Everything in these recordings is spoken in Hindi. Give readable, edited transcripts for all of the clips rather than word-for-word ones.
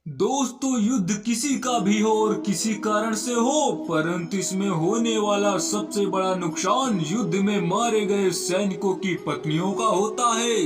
दोस्तों, युद्ध किसी का भी हो और किसी कारण से हो, परंतु इसमें होने वाला सबसे बड़ा नुकसान युद्ध में मारे गए सैनिकों की पत्नियों का होता है।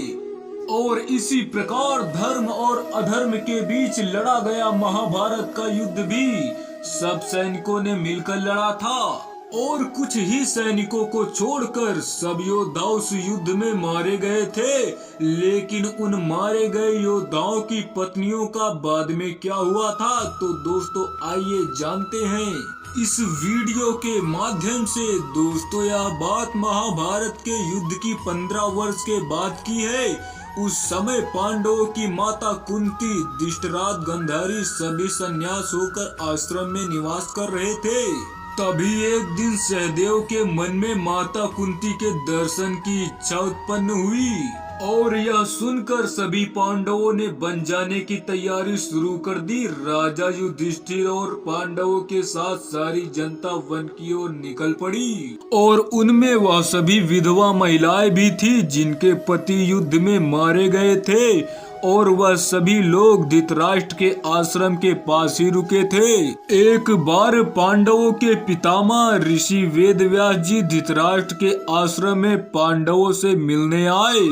और इसी प्रकार धर्म और अधर्म के बीच लड़ा गया महाभारत का युद्ध भी सब सैनिकों ने मिलकर लड़ा था। और कुछ ही सैनिकों को छोड़कर सब योद्धा उस युद्ध में मारे गए थे। लेकिन उन मारे गए योद्धाओं की पत्नियों का बाद में क्या हुआ था, तो दोस्तों आइए जानते हैं इस वीडियो के माध्यम से। दोस्तों, यह बात महाभारत के युद्ध की 15 वर्ष के बाद की है। उस समय पांडवों की माता कुंती, धृतराष्ट्र, गांधारी सभी संन्यास होकर आश्रम में निवास कर रहे थे। तभी एक दिन सहदेव के मन में माता कुंती के दर्शन की इच्छा उत्पन्न हुई और यह सुनकर सभी पांडवों ने बन जाने की तैयारी शुरू कर दी। राजा युधिष्ठिर और पांडवों के साथ सारी जनता वन की ओर निकल पड़ी और उनमें वह सभी विधवा महिलाएं भी थी जिनके पति युद्ध में मारे गए थे। और वह सभी लोग धृतराष्ट्र के आश्रम के पास ही रुके थे। एक बार पांडवों के पितामह ऋषि वेदव्यास जी धृतराष्ट्र के आश्रम में पांडवों से मिलने आए।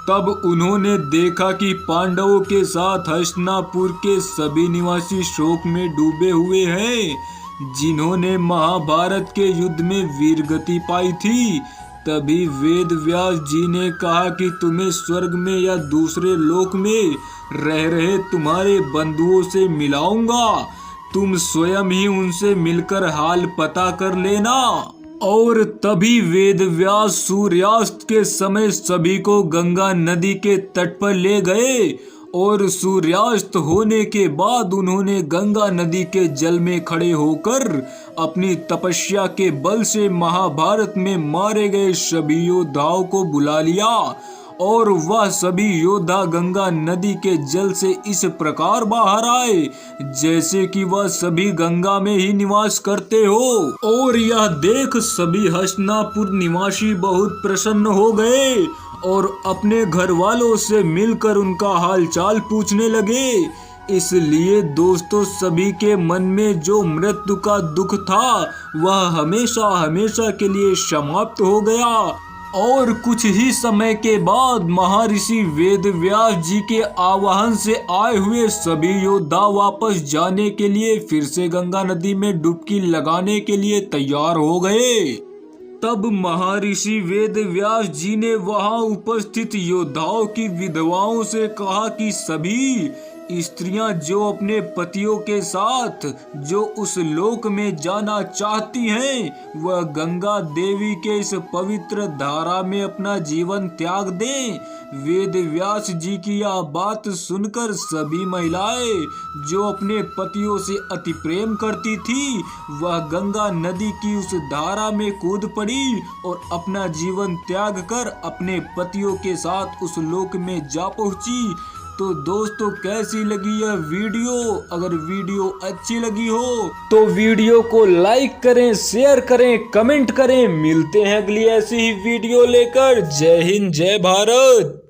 तब उन्होंने देखा कि पांडवों के साथ हस्तिनापुर के सभी निवासी शोक में डूबे हुए हैं, जिन्होंने महाभारत के युद्ध में वीरगति पाई थी। तभी वेद व्यास जी ने कहा कि तुम्हें स्वर्ग में या दूसरे लोक में रह रहे तुम्हारे बंधुओं से मिलाऊंगा। तुम स्वयं ही उनसे मिलकर हाल पता कर लेना। और तभी वेद व्यास सूर्यास्त के समय सभी को गंगा नदी के तट पर ले गए और सूर्यास्त होने के बाद उन्होंने गंगा नदी के जल में खड़े होकर अपनी तपस्या के बल से महाभारत में मारे गए सभी योद्धाओं को बुला लिया। और वह सभी योद्धा गंगा नदी के जल से इस प्रकार बाहर आए जैसे कि वह सभी गंगा में ही निवास करते हो। और यह देख सभी हस्तिनापुर निवासी बहुत प्रसन्न हो गए और अपने घर वालों से मिलकर उनका हालचाल पूछने लगे। इसलिए दोस्तों, सभी के मन में जो मृत्यु का दुख था वह हमेशा हमेशा के लिए समाप्त हो गया। और कुछ ही समय के बाद महर्षि वेदव्यास जी के आवाहन से आए हुए सभी योद्धा वापस जाने के लिए फिर से गंगा नदी में डुबकी लगाने के लिए तैयार हो गए। तब महर्षि वेदव्यास जी ने वहां उपस्थित योद्धाओं की विधवाओं से कहा कि सभी स्त्रियां जो अपने पतियों के साथ जो उस लोक में जाना चाहती हैं, वह गंगा देवी के इस पवित्र धारा में अपना जीवन त्याग दें। वेद व्यास जी की यह बात सुनकर सभी महिलाएं जो अपने पतियों से अति प्रेम करती थी, वह गंगा नदी की उस धारा में कूद पड़ी और अपना जीवन त्याग कर अपने पतियों के साथ उस लोक में जा पहुंची। तो दोस्तों, कैसी लगी यह वीडियो? अगर वीडियो अच्छी लगी हो तो वीडियो को लाइक करें, शेयर करें, कमेंट करें। मिलते हैं अगली ऐसी ही वीडियो लेकर। जय हिंद, जय भारत।